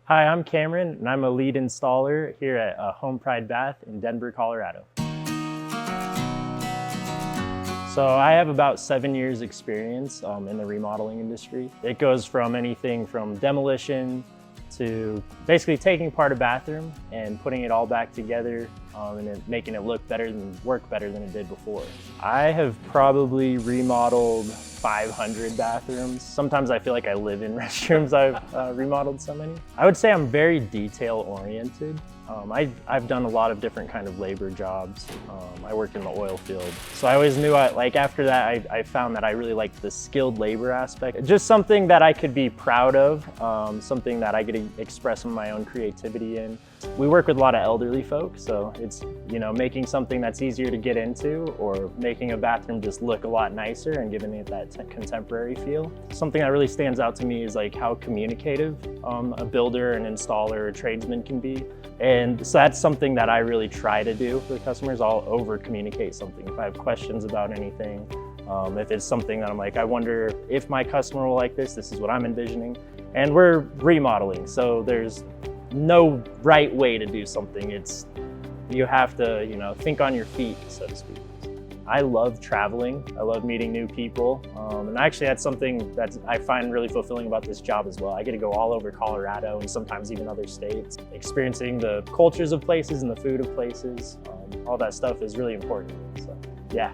Hi, I'm Cameron, and I'm a lead installer here at HomePride Bath in Denver, Colorado. So I have about 7 years experience in the remodeling industry. It goes from anything from demolition to basically taking apart a bathroom and putting it all back together and making it look better and work better than it did before. I have probably remodeled 500 bathrooms. Sometimes I feel like I live in restrooms. I've remodeled so many. I would say I'm very detail oriented. I've done a lot of different kind of labor jobs. I worked in the oil field. So I always knew, after that, I found that I really liked the skilled labor aspect. Just something that I could be proud of, something that I get to express some of my own creativity in. We work with a lot of elderly folks, so it's, making something that's easier to get into or making a bathroom just look a lot nicer and giving it that contemporary feel. Something that really stands out to me is like how communicative a builder, an installer, or tradesman can be. And so that's something that I really try to do for the customers. I'll over communicate something. If I have questions about anything, if it's something that I'm like, I wonder if my customer will like this is what I'm envisioning. And we're remodeling, so there's no right way to do something. You have to, think on your feet, so to speak. I love traveling. I love meeting new people. And actually that's something that I find really fulfilling about this job as well. I get to go all over Colorado and sometimes even other states. Experiencing the cultures of places and the food of places. All that stuff is really important, so yeah.